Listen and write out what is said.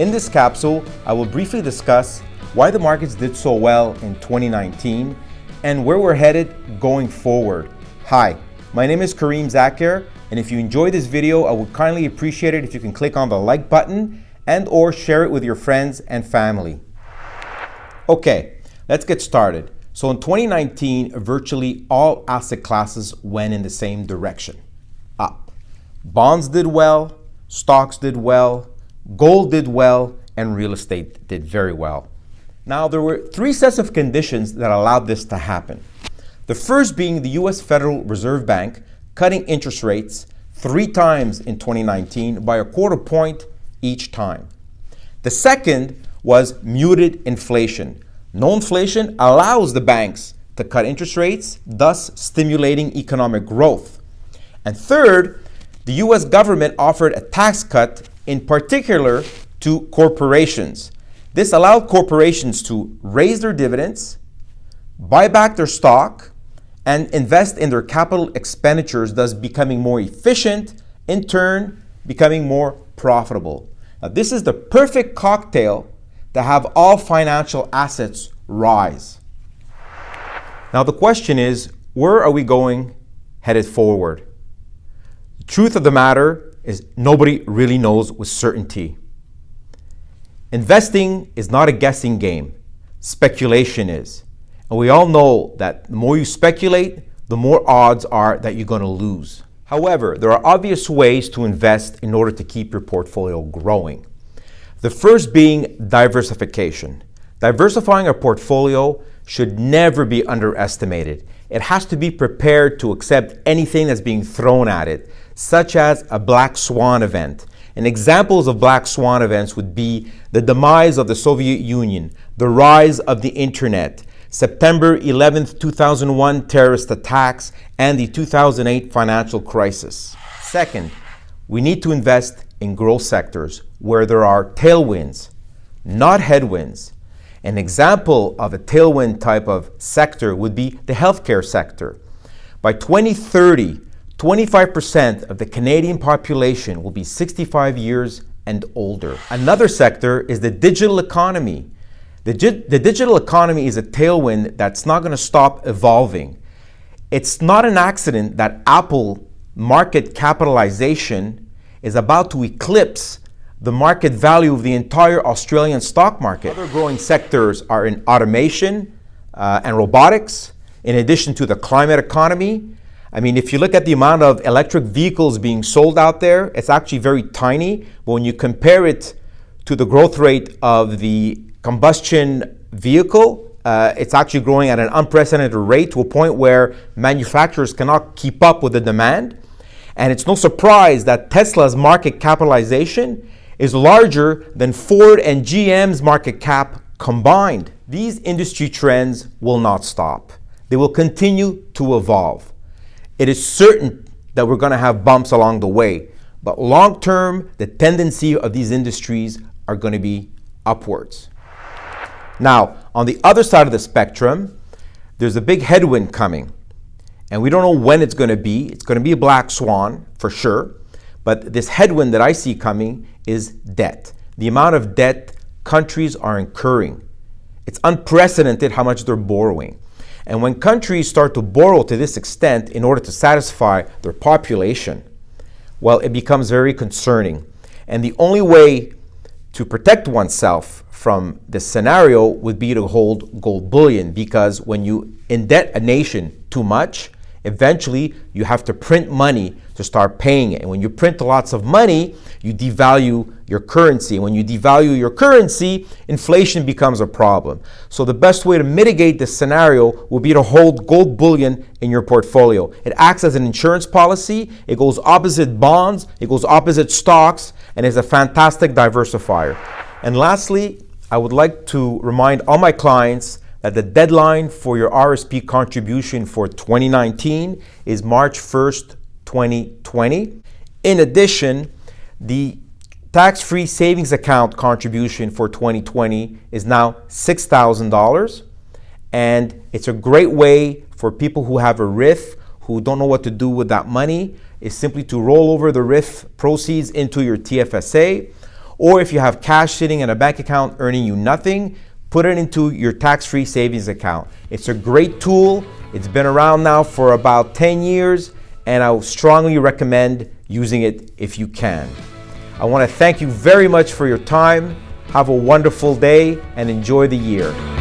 In this capsule, I will briefly discuss why the markets did so well in 2019 and where we're headed going forward. Hi, my name is Karim Zakher, and if you enjoy this video, I would kindly appreciate it if you can click on the like button and or share it with your friends and family. Okay, let's get started. So in 2019, virtually all asset classes went in the same direction, up. Bonds did well, stocks did well, gold did well, and real estate did very well. Now, there were three sets of conditions that allowed this to happen. The first being the US Federal Reserve Bank cutting interest rates 3 times in 2019 by a quarter point each time. The second was muted inflation. No inflation allows the banks to cut interest rates, thus stimulating economic growth. And third, the US government offered a tax cut in particular to corporations. This allowed corporations to raise their dividends, buy back their stock, and invest in their capital expenditures, thus becoming more efficient, in turn becoming more profitable. Now, this is the perfect cocktail to have all financial assets rise. Now the question is, where are we going headed forward? The truth of the matter is nobody really knows with certainty. Investing is not a guessing game. Speculation is. And we all know that the more you speculate, the more odds are that you're going to lose. However, there are obvious ways to invest in order to keep your portfolio growing. The first being diversification. Diversifying a portfolio should never be underestimated. It has to be prepared to accept anything that's being thrown at it, such as a black swan event. And examples of black swan events would be the demise of the Soviet Union, the rise of the internet, September 11th, 2001 terrorist attacks, and the 2008 financial crisis. Second, we need to invest in growth sectors where there are tailwinds, not headwinds. An example of a tailwind type of sector would be the healthcare sector. By 2030, 25% of the Canadian population will be 65 years and older. Another sector is the digital economy. The digital economy is a tailwind that's not going to stop evolving. It's not an accident that Apple market capitalization is about to eclipse the market value of the entire Australian stock market. Other growing sectors are in automation and robotics, in addition to the climate economy. I mean, if you look at the amount of electric vehicles being sold out there, it's actually very tiny. But when you compare it to the growth rate of the combustion vehicle, it's actually growing at an unprecedented rate to a point where manufacturers cannot keep up with the demand. And it's no surprise that Tesla's market capitalization is larger than Ford and GM's market cap combined. These industry trends will not stop. They will continue to evolve. It is certain that we're going to have bumps along the way, but long term, the tendency of these industries are going to be upwards. Now, on the other side of the spectrum, there's a big headwind coming, and we don't know when it's going to be. It's going to be a black swan for sure, but this headwind that I see coming is debt. The amount of debt countries are incurring. It's unprecedented how much they're borrowing. And when countries start to borrow to this extent in order to satisfy their population, well, it becomes very concerning. And the only way to protect oneself from this scenario would be to hold gold bullion, because when you indebt a nation too much, eventually you have to print money to start paying it. And when you print lots of money, you devalue your currency. When you devalue your currency, inflation becomes a problem. So the best way to mitigate this scenario would be to hold gold bullion in your portfolio. It acts as an insurance policy. It goes opposite bonds. It goes opposite stocks, and is a fantastic diversifier. And lastly, I would like to remind all my clients that the deadline for your RSP contribution for 2019 is March 1st, 2020. In addition, the tax-free savings account contribution for 2020 is now $6,000. And it's a great way for people who have a RIF, who don't know what to do with that money, is simply to roll over the RIF proceeds into your TFSA, Or if you have cash sitting in a bank account earning you nothing, put it into your tax-free savings account. It's a great tool. It's been around now for about 10 years, and I would strongly recommend using it if you can. I want to thank you very much for your time. Have a wonderful day and enjoy the year.